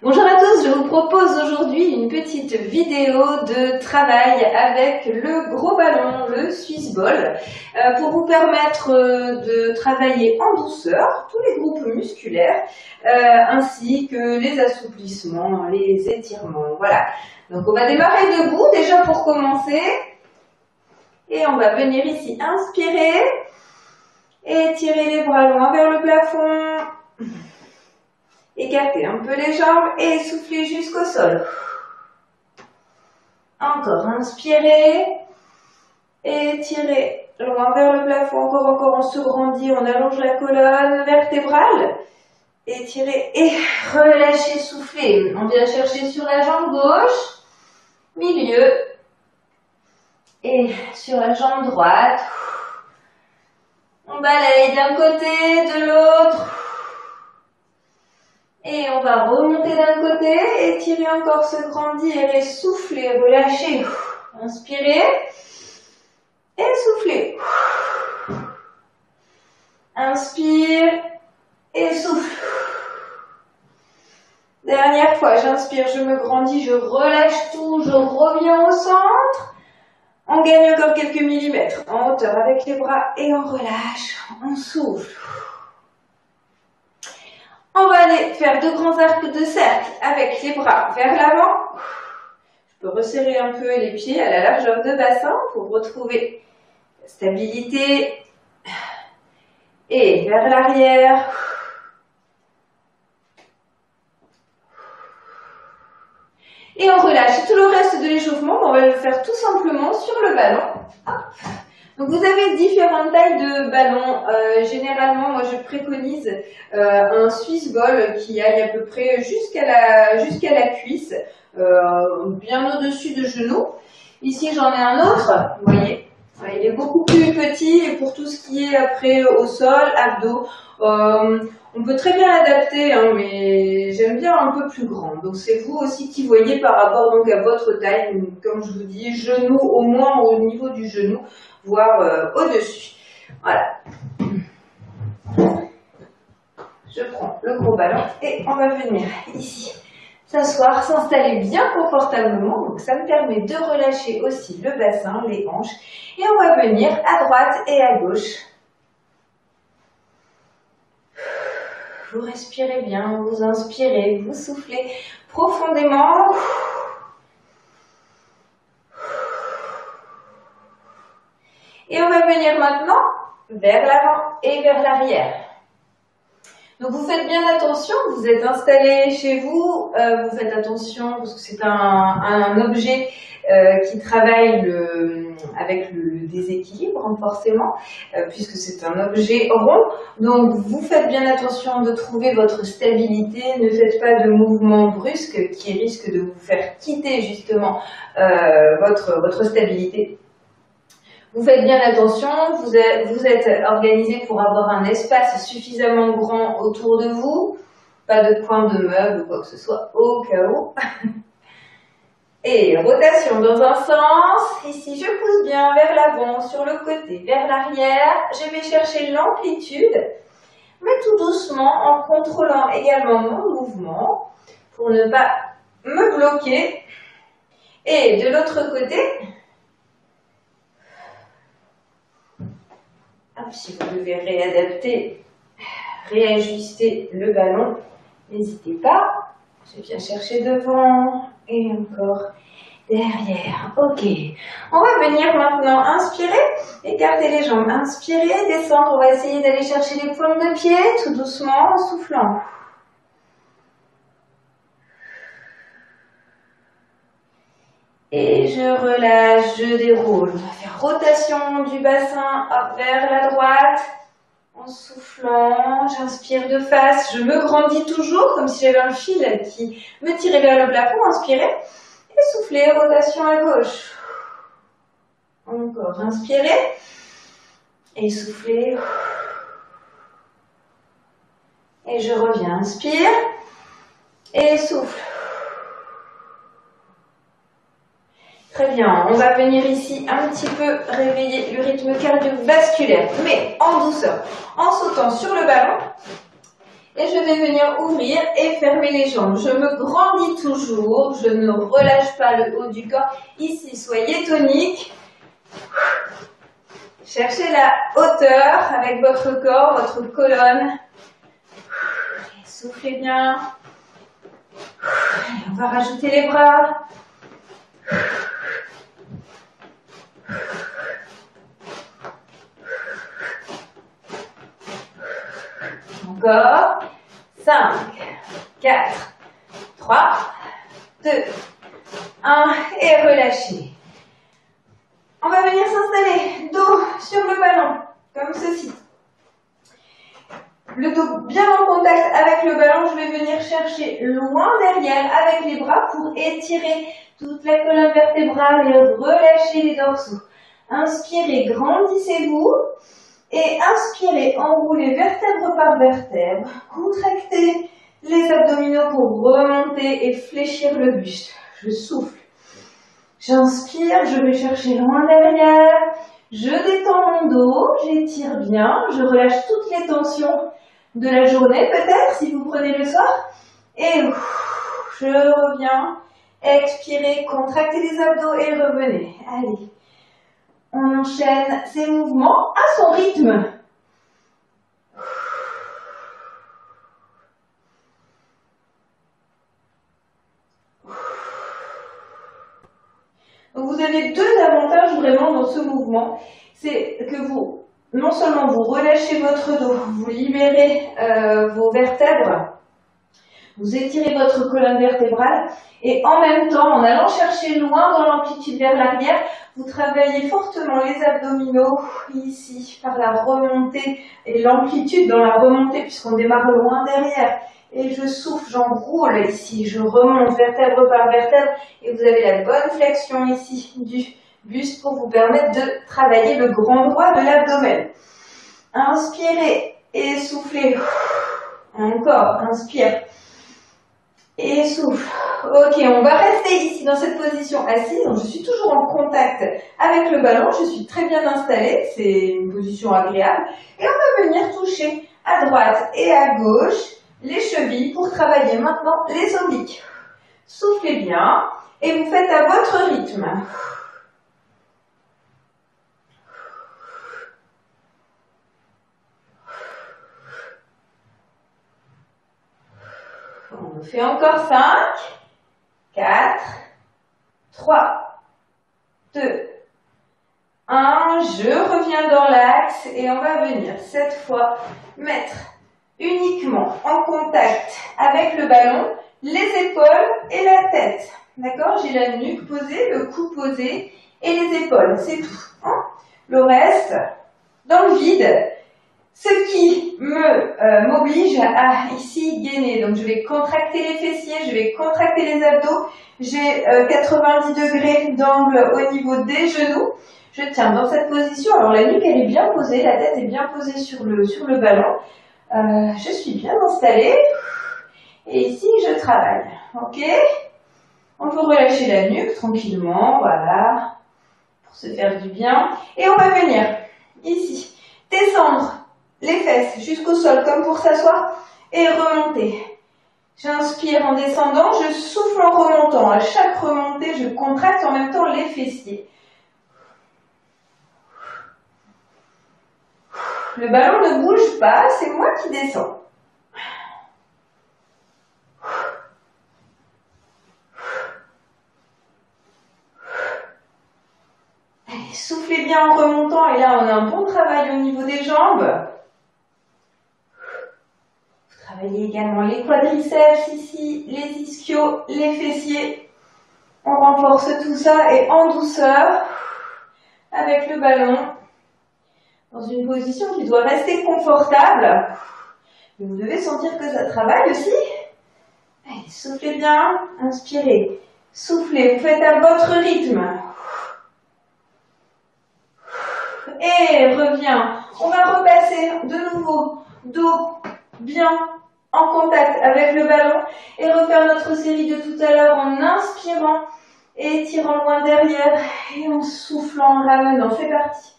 Bonjour à tous, je vous propose aujourd'hui une petite vidéo de travail avec le gros ballon, le Swiss Ball, pour vous permettre de travailler en douceur tous les groupes musculaires, ainsi que les assouplissements, les étirements. Voilà, donc on va démarrer debout déjà pour commencer, et on va venir ici inspirer, et tirer les bras loin vers le plafond. Écartez un peu les jambes et soufflez jusqu'au sol. Encore, inspirez. Étirez loin vers le plafond. Encore, on se grandit, on allonge la colonne vertébrale. Étirez et relâchez, soufflez. On vient chercher sur la jambe gauche, milieu. Et sur la jambe droite. On balaye d'un côté, de l'autre. Et on va remonter d'un côté, étirer encore, se grandir et souffler, relâcher. Inspirez et soufflez. Inspire et souffle. Dernière fois, j'inspire, je me grandis, je relâche tout, je reviens au centre. On gagne encore quelques millimètres en hauteur avec les bras et on relâche, on souffle. On va aller faire de grands arcs de cercle avec les bras vers l'avant. Je peux resserrer un peu les pieds à la largeur de bassin pour retrouver la stabilité. Et vers l'arrière. Et on relâche tout le reste de l'échauffement. On va le faire tout simplement sur le ballon. Donc vous avez différentes tailles de ballons. Généralement, moi je préconise un Swiss Ball qui aille à peu près jusqu'à la cuisse, bien au-dessus de genou. Ici j'en ai un autre, vous voyez, il est beaucoup plus petit et pour tout ce qui est après au sol, abdos, on peut très bien l'adapter, hein, mais j'aime bien un peu plus grand. Donc c'est vous aussi qui voyez par rapport donc à votre taille, comme je vous dis, genou au moins au niveau du genou, voire au-dessus. Voilà. Je prends le gros ballon et on va venir ici s'asseoir, s'installer bien confortablement. Donc ça me permet de relâcher aussi le bassin, les hanches. Et on va venir à droite et à gauche. Vous respirez bien, vous inspirez, vous soufflez profondément. Et on va venir maintenant vers l'avant et vers l'arrière. Donc vous faites bien attention, vous êtes installé chez vous, vous faites attention parce que c'est un objet qui travaille avec le déséquilibre forcément, puisque c'est un objet rond. Donc vous faites bien attention de trouver votre stabilité, ne faites pas de mouvements brusques qui risquent de vous faire quitter justement votre stabilité. Vous faites bien attention, vous êtes organisé pour avoir un espace suffisamment grand autour de vous, pas de coin de meuble ou quoi que ce soit au cas où. Et rotation dans un sens, ici je pousse bien vers l'avant, sur le côté, vers l'arrière, je vais chercher l'amplitude, mais tout doucement en contrôlant également mon mouvement pour ne pas me bloquer. Et de l'autre côté, si vous devez réadapter, réajuster le ballon, n'hésitez pas. Je viens chercher devant et encore derrière. Ok. On va venir maintenant inspirer, écarter les jambes, inspirer, descendre. On va essayer d'aller chercher les pointes de pied tout doucement en soufflant. Et je relâche, je déroule. On va faire rotation du bassin hop, vers la droite. En soufflant, j'inspire de face. Je me grandis toujours comme si j'avais un fil qui me tirait vers le plafond. Inspirez. Et soufflez, rotation à gauche. Encore, inspirez. Et soufflez. Et je reviens. Inspire. Et souffle. Très bien, on va venir ici un petit peu réveiller le rythme cardiovasculaire, mais en douceur, en sautant sur le ballon Et je vais venir ouvrir et fermer les jambes. Je me grandis toujours, je ne relâche pas le haut du corps. Ici, soyez tonique. Cherchez la hauteur avec votre corps, votre colonne. Et soufflez bien. Allez, on va rajouter les bras. Encore. 5, 4, 3, 2, 1 et relâchez. On va venir s'installer dos sur le ballon, comme ceci. Le dos bien en contact avec le ballon, je vais venir chercher loin derrière avec les bras pour étirer toute la colonne vertébrale et relâcher les dorsaux. Inspirez, grandissez-vous et inspirez, enroulez vertèbre par vertèbre, contractez les abdominaux pour remonter et fléchir le buste. Je souffle. J'inspire, je vais chercher loin derrière, je détends mon dos, j'étire bien, je relâche toutes les tensions de la journée peut-être si vous prenez le soir. Et je reviens, expirez, contractez les abdos et revenez. Allez, on enchaîne ces mouvements à son rythme. Donc vous avez deux avantages vraiment dans ce mouvement. C'est que vous, non seulement vous relâchez votre dos, vous libérez vos vertèbres, vous étirez votre colonne vertébrale et en même temps, en allant chercher loin dans l'amplitude vers l'arrière, vous travaillez fortement les abdominaux ici par la remontée et l'amplitude dans la remontée puisqu'on démarre loin derrière. Et je souffle, j'enroule ici, je remonte vertèbre par vertèbre et vous avez la bonne flexion ici du buste pour vous permettre de travailler le grand droit de l'abdomen. Inspirez et soufflez. Encore, inspire et souffle. Ok, on va rester ici dans cette position assise. Donc je suis toujours en contact avec le ballon, je suis très bien installée, c'est une position agréable. Et on va venir toucher à droite et à gauche les chevilles pour travailler maintenant les obliques. Soufflez bien et vous faites à votre rythme. On fait encore 5, 4, 3, 2, 1. Je reviens dans l'axe et on va venir cette fois mettre uniquement en contact avec le ballon les épaules et la tête. D'accord? J'ai la nuque posée, le cou posé et les épaules. C'est tout. Hein? Le reste, dans le vide. Ce qui m'oblige à ici gainer. Donc je vais contracter les fessiers, je vais contracter les abdos. J'ai 90 degrés d'angle au niveau des genoux. Je tiens dans cette position. Alors la nuque elle est bien posée, la tête est bien posée sur le ballon. Je suis bien installée. Et ici je travaille. Ok? On peut relâcher la nuque tranquillement, voilà, pour se faire du bien. Et on va venir ici descendre les fesses jusqu'au sol comme pour s'asseoir et remonter. J'inspire en descendant, je souffle en remontant. À chaque remontée, je contracte en même temps les fessiers. Le ballon ne bouge pas, c'est moi qui descends. Allez, soufflez bien en remontant et là on a un bon travail au niveau des jambes. Travaillez également les quadriceps ici, les ischios, les fessiers. On renforce tout ça et en douceur, avec le ballon, dans une position qui doit rester confortable. Mais vous devez sentir que ça travaille aussi. Allez, soufflez bien, inspirez, soufflez, vous faites à votre rythme. Et reviens. On va repasser de nouveau, dos bien en contact avec le ballon et refaire notre série de tout à l'heure en inspirant et étirant loin derrière et en soufflant, en ramenant. C'est parti.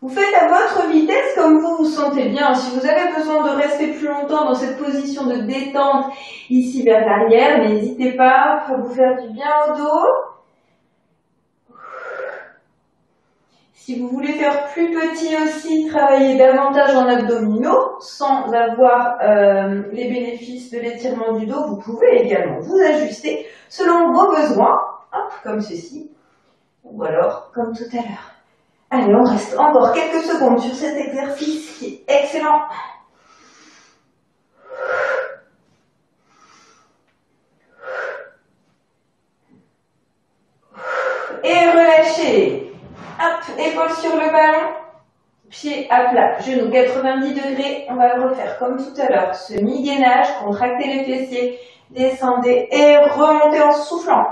Vous faites à votre vitesse comme vous vous sentez bien. Si vous avez besoin de rester plus longtemps dans cette position de détente ici vers l'arrière, n'hésitez pas à vous faire du bien au dos. Si vous voulez faire plus petit aussi, travailler davantage en abdominaux sans avoir les bénéfices de l'étirement du dos, vous pouvez également vous ajuster selon vos besoins, hop, comme ceci, ou alors comme tout à l'heure. Allez, on reste encore quelques secondes sur cet exercice qui est excellent. Et relâchez. Hop, épaule sur le ballon, pied à plat, genou 90 degrés. On va le refaire comme tout à l'heure. Semi-gainage, contractez les fessiers, descendez et remontez en soufflant.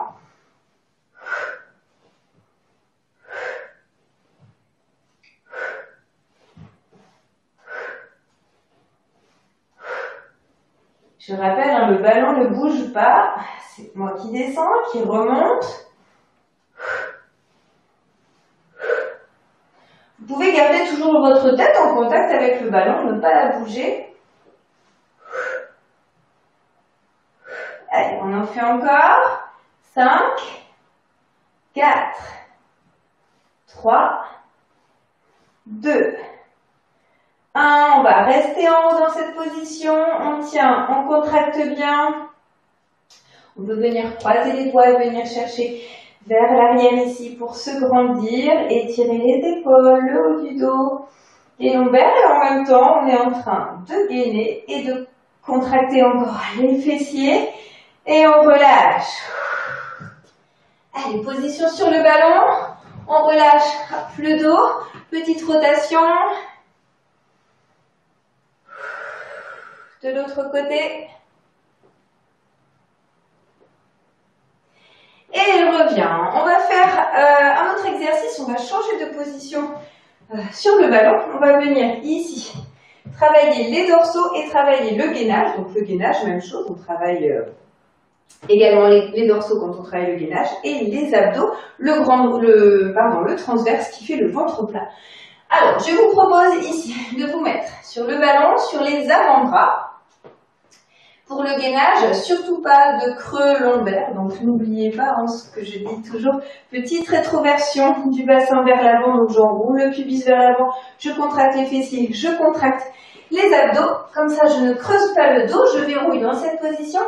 Je rappelle, hein, le ballon ne bouge pas. C'est moi qui descends, qui remonte. Vous pouvez garder toujours votre tête en contact avec le ballon, ne pas la bouger. Allez, on en fait encore. 5, 4, 3, 2, 1. On va rester en haut dans cette position. On tient, on contracte bien. On peut venir croiser les doigts et venir chercher vers l'arrière ici pour se grandir, étirer les épaules, le haut du dos, les lombaires et en même temps on est en train de gainer et de contracter encore les fessiers et on relâche. Allez, position sur le ballon, on relâche le dos, petite rotation. De l'autre côté. Et elle revient. On va faire un autre exercice, on va changer de position sur le ballon. On va venir ici, travailler les dorsaux et travailler le gainage. Donc le gainage, même chose, on travaille également les dorsaux quand on travaille le gainage et les abdos, le transverse qui fait le ventre plat. Alors, je vous propose ici de vous mettre sur le ballon, sur les avant-bras. Pour le gainage, surtout pas de creux lombaire, donc n'oubliez pas ce que je dis toujours, petite rétroversion du bassin vers l'avant, donc j'enroule le pubis vers l'avant, je contracte les fessiers, je contracte les abdos, comme ça je ne creuse pas le dos, je verrouille dans cette position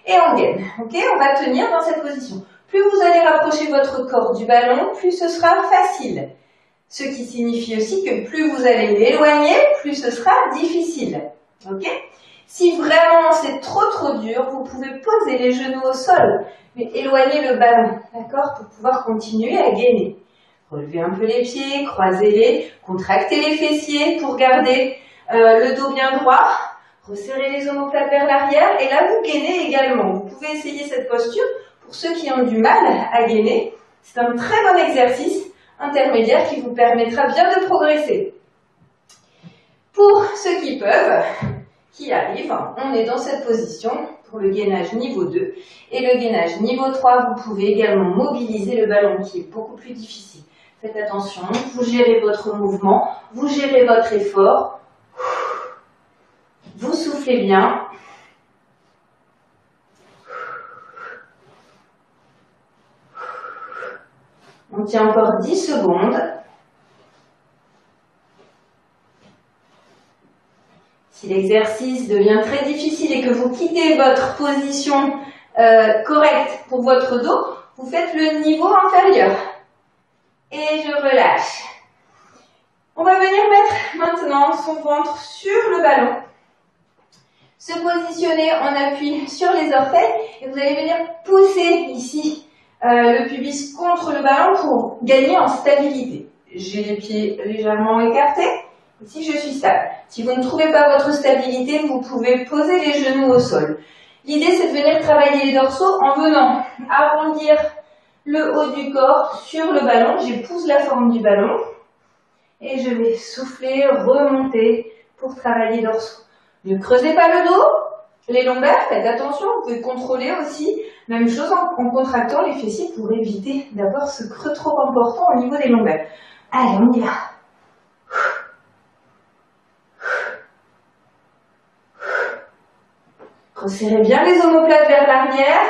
et on gaine. Ok, on va tenir dans cette position. Plus vous allez rapprocher votre corps du ballon, plus ce sera facile. Ce qui signifie aussi que plus vous allez l'éloigner, plus ce sera difficile. Ok ? Si vraiment c'est trop dur, vous pouvez poser les genoux au sol, mais éloigner le ballon, d'accord, pour pouvoir continuer à gainer. Relevez un peu les pieds, croisez-les, contractez les fessiers pour garder le dos bien droit, resserrez les omoplates vers l'arrière et là vous gainez également. Vous pouvez essayer cette posture pour ceux qui ont du mal à gainer. C'est un très bon exercice intermédiaire qui vous permettra bien de progresser. Pour ceux qui peuvent, qui arrivent, on est dans cette position pour le gainage niveau 2 et le gainage niveau 3, vous pouvez également mobiliser le ballon qui est beaucoup plus difficile. Faites attention, vous gérez votre mouvement, vous gérez votre effort, vous soufflez bien. On tient encore 10 secondes. Si l'exercice devient très difficile et que vous quittez votre position correcte pour votre dos, vous faites le niveau inférieur. Et je relâche. On va venir mettre maintenant son ventre sur le ballon. Se positionner en appui sur les orteils et vous allez venir pousser ici le pubis contre le ballon pour gagner en stabilité. J'ai les pieds légèrement écartés. Ici, je suis stable. Si vous ne trouvez pas votre stabilité, vous pouvez poser les genoux au sol. L'idée, c'est de venir travailler les dorsaux en venant arrondir le haut du corps sur le ballon. J'épouse la forme du ballon. Et je vais souffler, remonter pour travailler les dorsaux. Ne creusez pas le dos, les lombaires, faites attention. Vous pouvez contrôler aussi. Même chose en contractant les fessiers pour éviter d'avoir ce creux trop important au niveau des lombaires. Allez, on y va. Resserrez bien les omoplates vers l'arrière.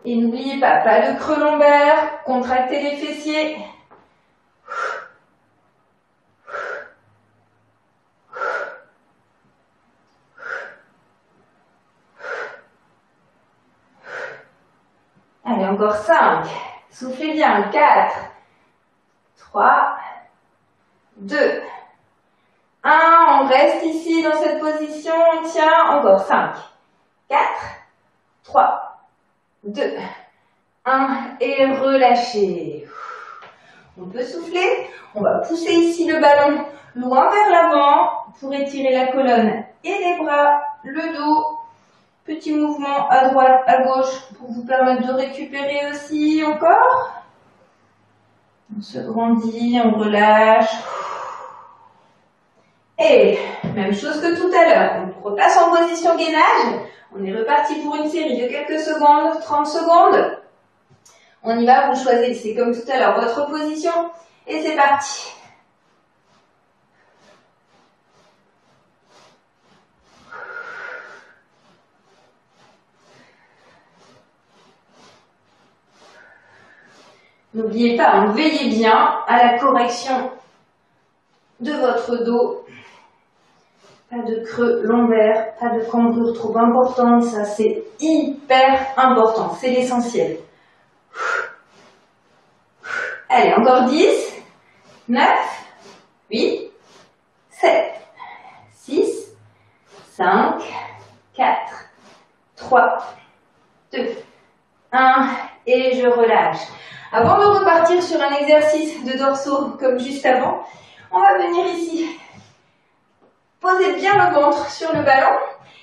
Et n'oubliez pas, pas de creux lombaire, contractez les fessiers. Allez, encore 5. Soufflez bien. 4, 3, 2, 1. On reste ici dans cette position. On tient. Encore 5, 4, 3, 2, 1. Et relâchez. On peut souffler. On va pousser ici le ballon loin vers l'avant pour étirer la colonne et les bras, le dos. Petit mouvement à droite, à gauche pour vous permettre de récupérer aussi encore. On se grandit, on relâche. Et même chose que tout à l'heure, on repasse en position gainage. On est reparti pour une série de quelques secondes, 30 secondes. On y va, vous choisissez comme tout à l'heure votre position et c'est parti. N'oubliez pas, veillez bien à la correction de votre dos. Pas de creux lombaire, pas de cambrure trop importante, ça c'est hyper important, c'est l'essentiel. Allez, encore 10, 9, 8, 7, 6, 5, 4, 3, 2, 1 et je relâche. Avant de repartir sur un exercice de dorsaux comme juste avant, on va venir ici. Posez bien le ventre sur le ballon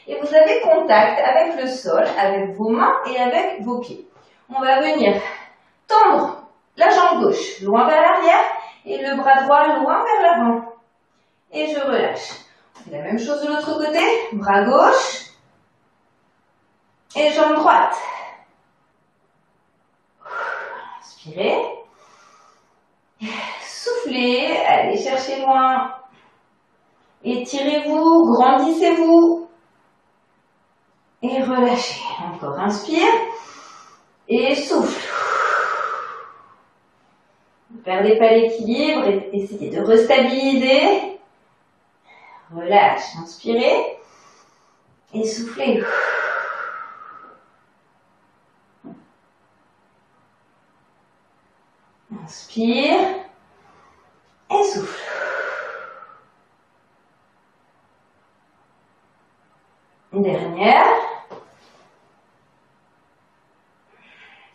et vous avez contact avec le sol, avec vos mains et avec vos pieds. On va venir tendre la jambe gauche loin vers l'arrière et le bras droit loin vers l'avant. Et je relâche. On fait la même chose de l'autre côté, bras gauche et jambe droite. Inspirez. Soufflez, allez chercher loin. Étirez-vous, grandissez-vous. Et relâchez. Encore, inspire. Et souffle. Ne perdez pas l'équilibre, essayez de restabiliser. Relâche, inspirez. Et soufflez. Inspire et souffle. Une dernière.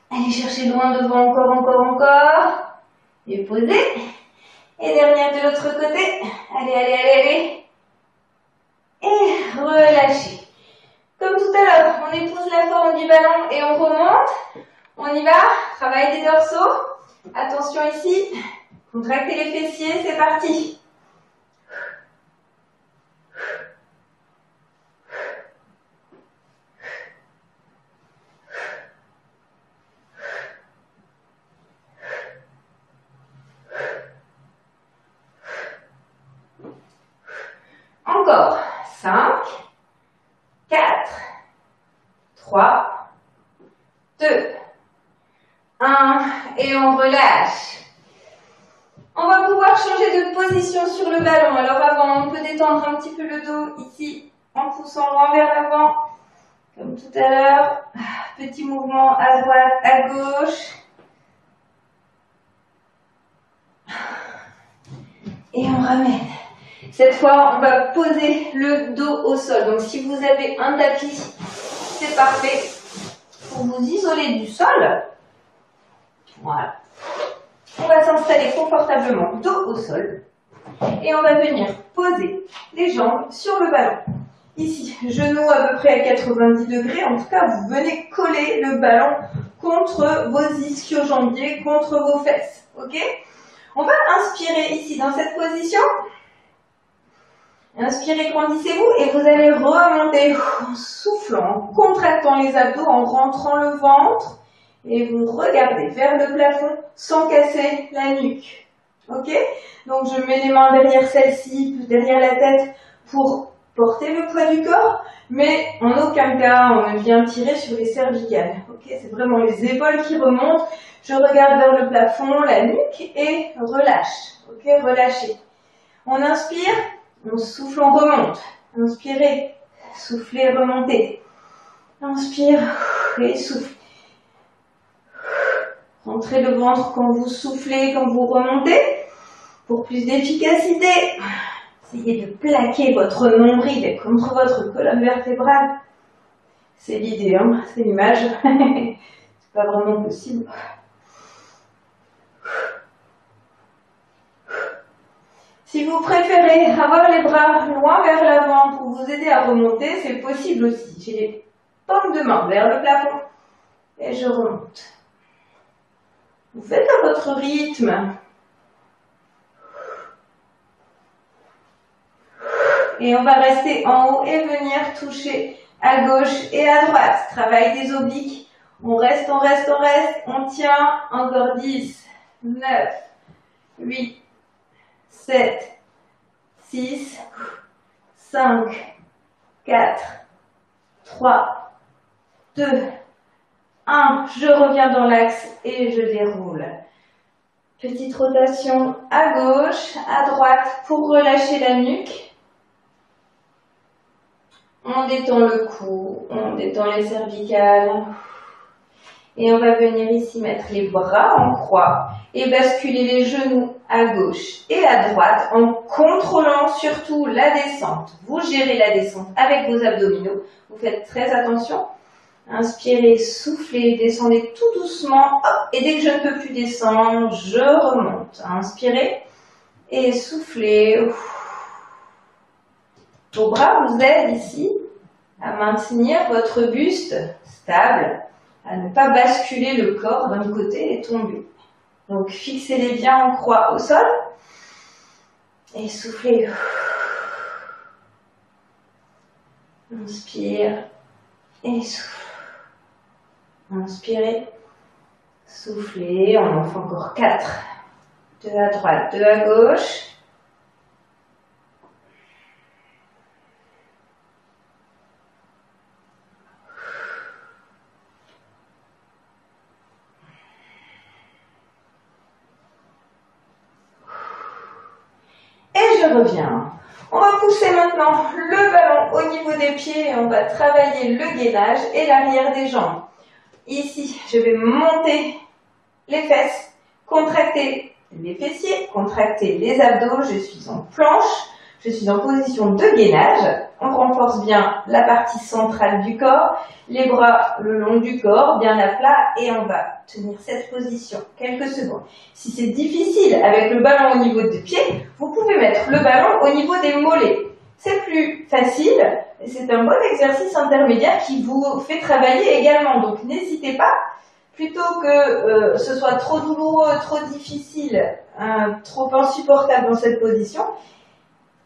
Allez chercher loin devant, encore. Et posez. Et dernière de l'autre côté. Allez. Et relâchez. Comme tout à l'heure, on épouse la forme du ballon et on remonte. On y va. Travail des dorsaux. Attention ici, contractez les fessiers, c'est parti. Encore. 5, 4, 3, 2, 1 et on relâche. On va pouvoir changer de position sur le ballon. Alors avant, on peut détendre un petit peu le dos ici en poussant loin vers l'avant. Comme tout à l'heure. Petit mouvement à droite, à gauche. Et on ramène. Cette fois, on va poser le dos au sol. Donc si vous avez un tapis, c'est parfait pour vous isoler du sol. Voilà. On va s'installer confortablement dos au sol et on va venir poser les jambes sur le ballon. Ici, genoux à peu près à 90 degrés. En tout cas, vous venez coller le ballon contre vos ischio-jambiers, contre vos fesses. Ok? On va inspirer ici dans cette position. Inspirez, grandissez-vous et vous allez remonter en soufflant, en contractant les abdos, en rentrant le ventre. Et vous regardez vers le plafond sans casser la nuque. Ok? Donc je mets les mains derrière celle-ci, derrière la tête pour porter le poids du corps, mais en aucun cas on ne vient tirer sur les cervicales. Ok? C'est vraiment les épaules qui remontent. Je regarde vers le plafond, la nuque et relâche. Ok? Relâchez. On inspire, on souffle, on remonte. Inspirez, soufflez, remontez. Inspire et souffle. Rentrez le ventre quand vous soufflez, quand vous remontez. Pour plus d'efficacité, essayez de plaquer votre nombril contre votre colonne vertébrale. C'est l'idée, hein, c'est l'image. C'est pas vraiment possible. Si vous préférez avoir les bras loin vers l'avant pour vous aider à remonter, c'est possible aussi. J'ai les paumes de main vers le plafond et je remonte. Vous faites à votre rythme. Et on va rester en haut et venir toucher à gauche et à droite. Travail des obliques. On reste, on reste, on reste. On tient. Encore 10, 9, 8, 7, 6, 5, 4, 3, 2, 1. Je reviens dans l'axe et je déroule. Petite rotation à gauche, à droite pour relâcher la nuque. On détend le cou, on détend les cervicales. Et on va venir ici mettre les bras en croix et basculer les genoux à gauche et à droite en contrôlant surtout la descente. Vous gérez la descente avec vos abdominaux. Vous faites très attention. Inspirez, soufflez, descendez tout doucement. Hop, et dès que je ne peux plus descendre, je remonte. Inspirez et soufflez. Vos bras vous aident ici à maintenir votre buste stable, à ne pas basculer le corps d'un côté et tomber. Donc fixez-les bien en croix au sol et soufflez. Inspire et souffle. Inspirez, soufflez, on en fait encore 4. 2 à droite, 2 à gauche. Reviens. On va pousser maintenant le ballon au niveau des pieds et on va travailler le gainage et l'arrière des jambes. Ici, je vais monter les fesses, contracter les fessiers, contracter les abdos. Je suis en planche, je suis en position de gainage. On renforce bien la partie centrale du corps, les bras le long du corps, bien à plat et on va tenir cette position quelques secondes. Si c'est difficile avec le ballon au niveau des pieds, vous pouvez mettre le ballon au niveau des mollets. C'est plus facile et c'est un bon exercice intermédiaire qui vous fait travailler également. Donc n'hésitez pas, plutôt que ce soit trop douloureux, trop difficile, trop insupportable dans cette position,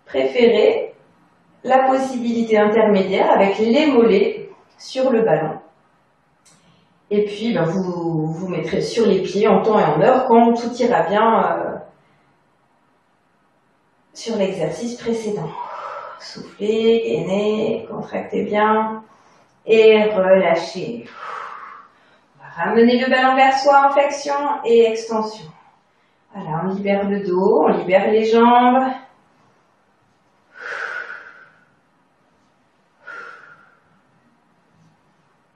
préférez la possibilité intermédiaire avec les mollets sur le ballon. Et puis, vous vous mettrez sur les pieds en temps et en heure quand tout ira bien sur l'exercice précédent. Soufflez, gainez, contractez bien et relâchez. On va ramener le ballon vers soi en flexion et extension. Voilà, on libère le dos, on libère les jambes.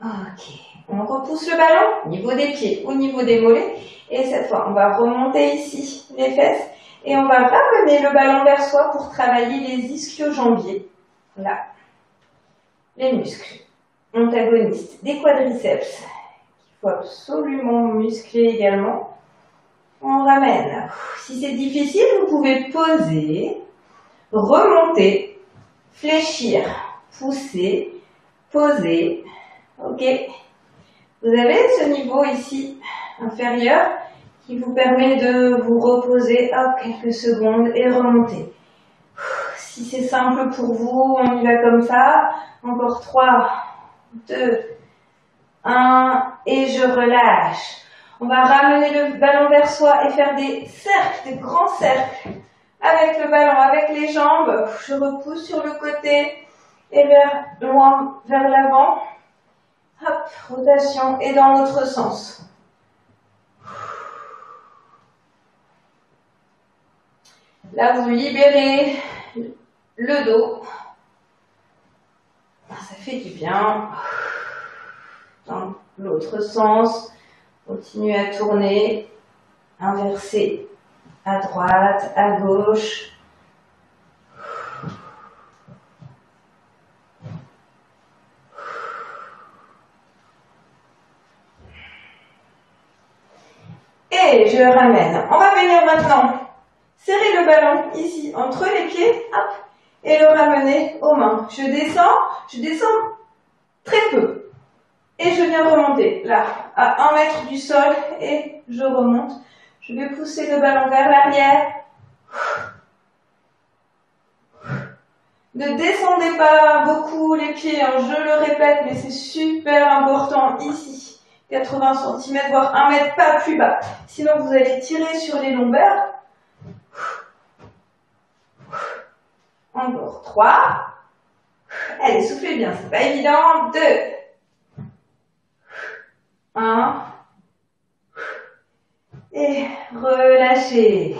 Ok, on repousse le ballon au niveau des pieds, au niveau des mollets. Et cette fois, on va remonter ici les fesses et on va ramener le ballon vers soi pour travailler les ischio-jambiers. Là, les muscles antagonistes des quadriceps qu'il faut absolument muscler également. On ramène. Si c'est difficile, vous pouvez poser, remonter, fléchir, pousser, poser. Ok, vous avez ce niveau ici inférieur qui vous permet de vous reposer quelques secondes et remonter. Si c'est simple pour vous, on y va comme ça. Encore 3, 2, 1 et je relâche. On va ramener le ballon vers soi et faire des cercles, des grands cercles. Avec le ballon, avec les jambes. Je repousse sur le côté et loin vers l'avant. Hop, rotation et dans l'autre sens. Là, vous libérez le dos. Ça fait du bien. Dans l'autre sens, continuez à tourner, inverser à droite, à gauche. Et je ramène. On va venir maintenant serrer le ballon ici entre les pieds, hop, et le ramener aux mains. Je descends très peu. Et je viens remonter, là, à 1 mètre du sol, et je remonte. Je vais pousser le ballon vers l'arrière. Ne descendez pas beaucoup les pieds, hein, je le répète, mais c'est super important ici. 80 cm, voire 1 mètre, pas plus bas. Sinon, vous allez tirer sur les lombaires. Encore 3. Allez, soufflez bien, c'est pas évident. 2. 1. Et relâchez.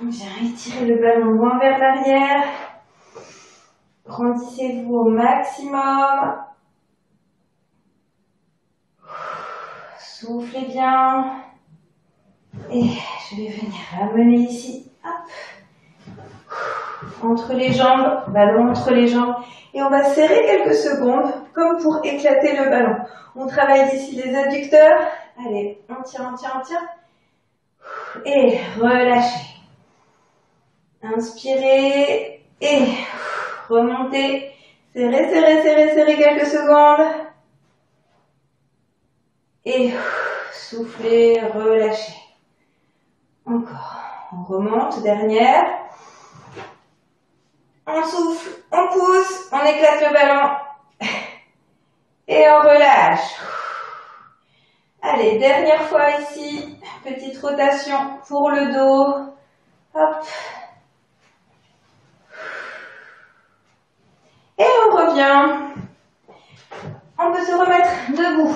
On vient étirer le ballon loin vers l'arrière. Grandissez-vous au maximum. Soufflez bien. Et je vais venir ramener ici. Hop. Entre les jambes, ballon entre les jambes. Et on va serrer quelques secondes, comme pour éclater le ballon. On travaille ici les adducteurs. Allez, on tient. Et relâchez. Inspirez et remontez. Serrez quelques secondes. Et soufflez, relâchez. Encore. On remonte, dernière. On souffle, on pousse, on éclate le ballon. Et on relâche. Allez, dernière fois ici. Petite rotation pour le dos. Hop. Et on revient. On peut se remettre debout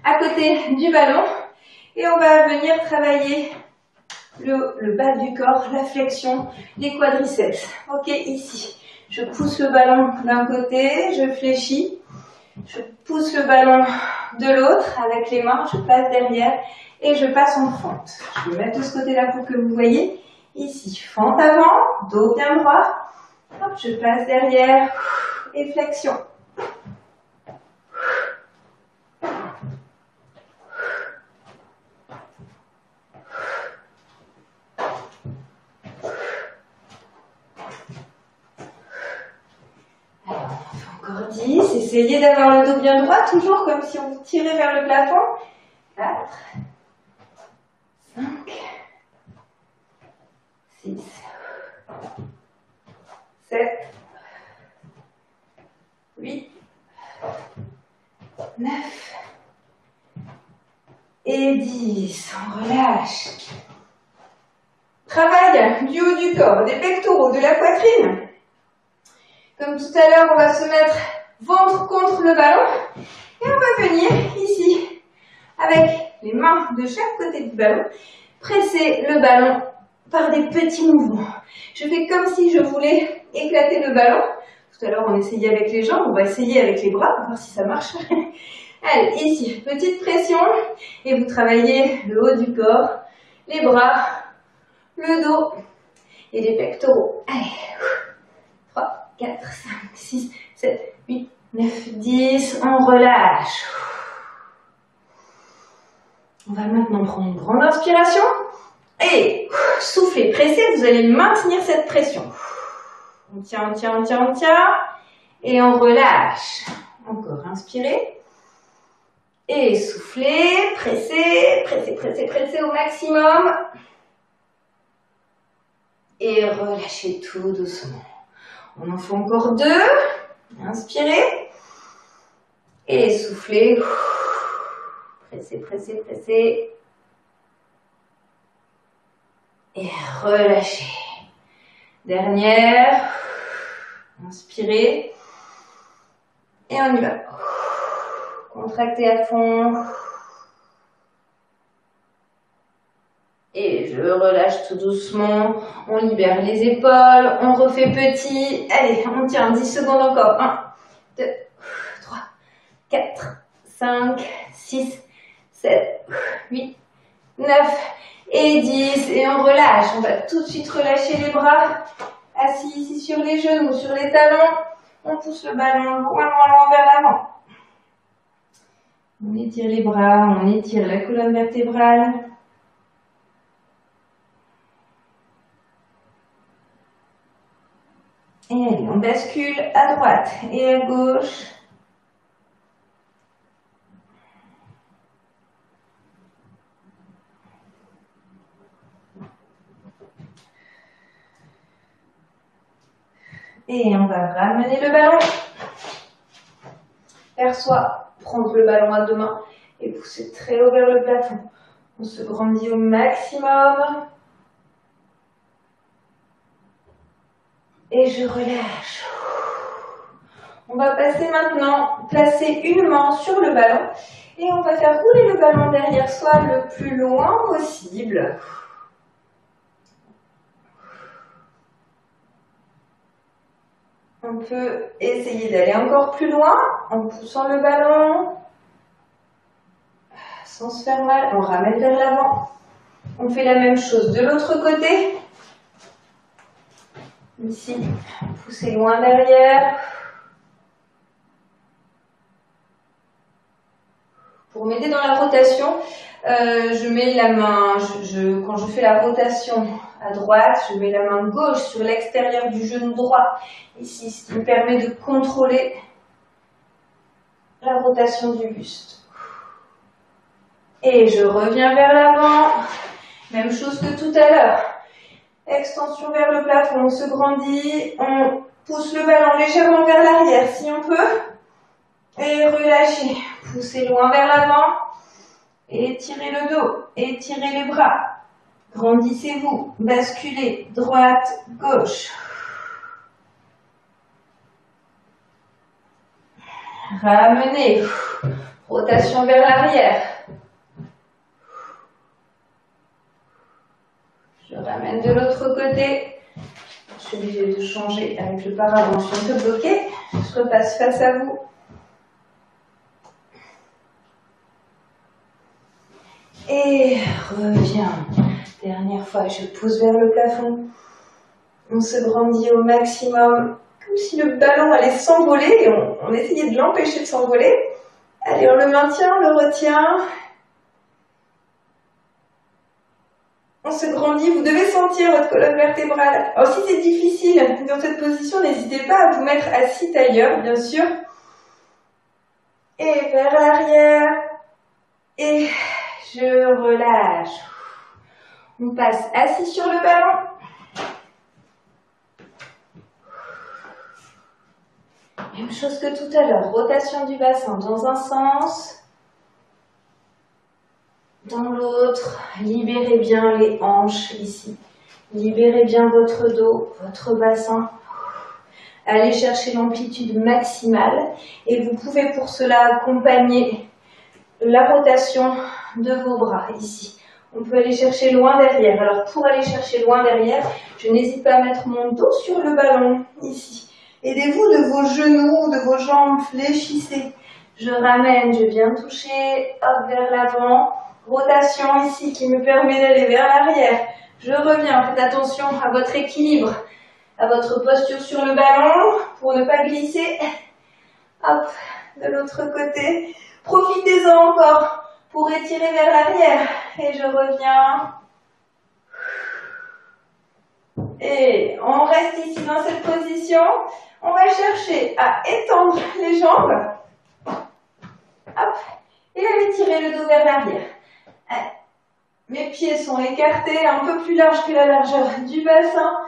à côté du ballon. Et on va venir travailler le bas du corps, la flexion, les quadriceps. Ok, ici. Je pousse le ballon d'un côté, je fléchis. Je pousse le ballon de l'autre avec les mains, je passe derrière et je passe en fente. Je vais mettre de ce côté-là pour que vous voyez. Ici, fente avant, dos bien droit. Hop, je passe derrière et flexion. Encore 10, essayez d'avoir le dos bien droit, toujours comme si on tirait vers le plafond. 4, 5, 6, 7, 8, 9 et 10. On relâche. Travail du haut du corps, des pectoraux, de la poitrine. Comme tout à l'heure, on va se mettre ventre contre le ballon et on va venir ici avec les mains de chaque côté du ballon, presser le ballon par des petits mouvements. Je fais comme si je voulais éclater le ballon. Tout à l'heure, on essayait avec les jambes, on va essayer avec les bras pour voir si ça marche. Allez, ici, petite pression et vous travaillez le haut du corps, les bras, le dos et les pectoraux. Allez, 3, 4, 5, 6, 7, 8, 9, 10. On relâche. On va maintenant prendre une grande inspiration. Et soufflez, pressez, vous allez maintenir cette pression. On tient. Et on relâche. Encore, inspirez. Et soufflez, pressez au maximum. Et relâchez tout doucement. On en fait encore 2. Inspirez. Et soufflez. Pressez, pressez, pressez. Et relâchez. Dernière. Inspirez. Et on y va. Contractez à fond. Et je relâche tout doucement. On libère les épaules. On refait petit. Allez, on tient 10 secondes encore. 1, 2, 3, 4, 5, 6, 7, 8, 9 et 10. Et on relâche. On va tout de suite relâcher les bras. Assis ici sur les genoux, sur les talons. On pousse le ballon loin, loin, loin vers l'avant. On étire les bras, on étire la colonne vertébrale. Et allez, on bascule à droite et à gauche. Et on va ramener le ballon vers soi. Prendre le ballon à deux mains et pousser très haut vers le plafond. On se grandit au maximum. Et je relâche. On va passer maintenant, placer une main sur le ballon et on va faire rouler le ballon derrière soi le plus loin possible. On peut essayer d'aller encore plus loin en poussant le ballon sans se faire mal. On ramène vers l'avant. On fait la même chose de l'autre côté. Ici, poussez loin derrière. Pour m'aider dans la rotation, je mets la main, quand je fais la rotation à droite, je mets la main gauche sur l'extérieur du genou droit, ici, ce qui me permet de contrôler la rotation du buste. Et je reviens vers l'avant, même chose que tout à l'heure. Extension vers le plafond, on se grandit, on pousse le ballon légèrement vers l'arrière si on peut. Et relâchez, poussez loin vers l'avant. Étirez le dos, étirez les bras. Grandissez-vous, basculez, droite, gauche. Ramenez, rotation vers l'arrière. Je ramène de l'autre côté. Je suis obligée de changer avec le paravent, je suis un peu bloquée. Je repasse face à vous. Et reviens. Dernière fois, je pousse vers le plafond. On se grandit au maximum, comme si le ballon allait s'envoler et on essayait de l'empêcher de s'envoler. Allez, on le maintient, on le retient. On se grandit, vous devez sentir votre colonne vertébrale. Alors si c'est difficile dans cette position, n'hésitez pas à vous mettre assis tailleur, bien sûr. Et vers l'arrière. Et je relâche. On passe assis sur le ballon. Même chose que tout à l'heure, rotation du bassin dans un sens. Dans l'autre, libérez bien les hanches ici. Libérez bien votre dos, votre bassin. Allez chercher l'amplitude maximale et vous pouvez pour cela accompagner la rotation de vos bras ici. On peut aller chercher loin derrière. Alors pour aller chercher loin derrière, je n'hésite pas à mettre mon dos sur le ballon ici. Aidez-vous de vos genoux, de vos jambes, fléchissez. Je ramène, je viens toucher, hop, vers l'avant. Rotation ici qui me permet d'aller vers l'arrière. Je reviens, faites attention à votre équilibre, à votre posture sur le ballon pour ne pas glisser. Hop, de l'autre côté. Profitez-en encore pour étirer vers l'arrière. Et je reviens. Et on reste ici dans cette position. On va chercher à étendre les jambes. Hop, et à étirer le dos vers l'arrière. Mes pieds sont écartés, un peu plus larges que la largeur du bassin.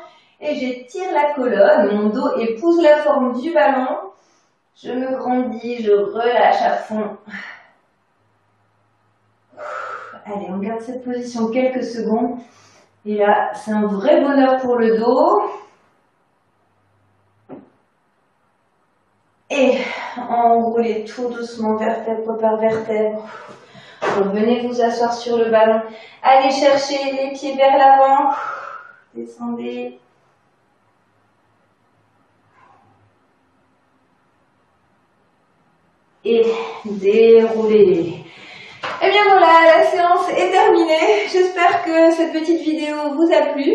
Et j'étire la colonne, mon dos épouse la forme du ballon. Je me grandis, je relâche à fond. Allez, on garde cette position quelques secondes. Et là, c'est un vrai bonheur pour le dos. Et enroulez tout doucement, vertèbre par vertèbre. Revenez vous asseoir sur le ballon. Allez chercher les pieds vers l'avant. Descendez. Et déroulez. Et bien voilà, la séance est terminée. J'espère que cette petite vidéo vous a plu.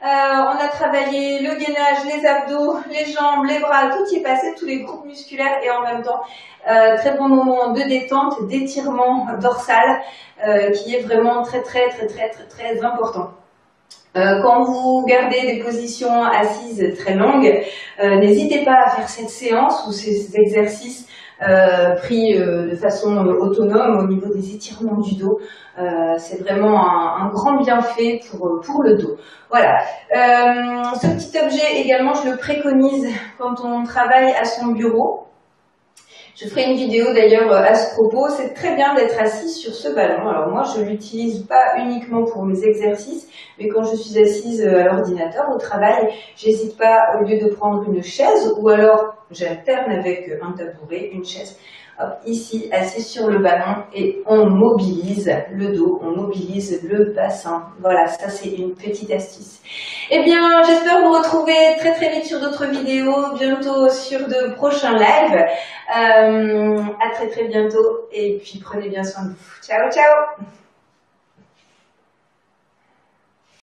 On a travaillé le gainage, les abdos, les jambes, les bras, tout y est passé, tous les groupes musculaires et en même temps, très bon moment de détente, d'étirement dorsal qui est vraiment très important. Quand vous gardez des positions assises très longues, n'hésitez pas à faire cette séance ou ces exercices pris de façon autonome au niveau des étirements du dos. C'est vraiment un grand bienfait pour le dos. Voilà. Ce petit objet également, je le préconise quand on travaille à son bureau. Je ferai une vidéo d'ailleurs à ce propos. C'est très bien d'être assis sur ce ballon. Alors moi, je l'utilise pas uniquement pour mes exercices, mais quand je suis assise à l'ordinateur au travail, j'hésite pas, au lieu de prendre une chaise, ou alors j'alterne avec un tabouret, une chaise. Hop, ici, assis sur le ballon et on mobilise le dos, on mobilise le bassin. Voilà, ça c'est une petite astuce. Eh bien, j'espère vous retrouver très vite sur d'autres vidéos, bientôt sur de prochains lives. À très bientôt et puis prenez bien soin de vous. Ciao, ciao!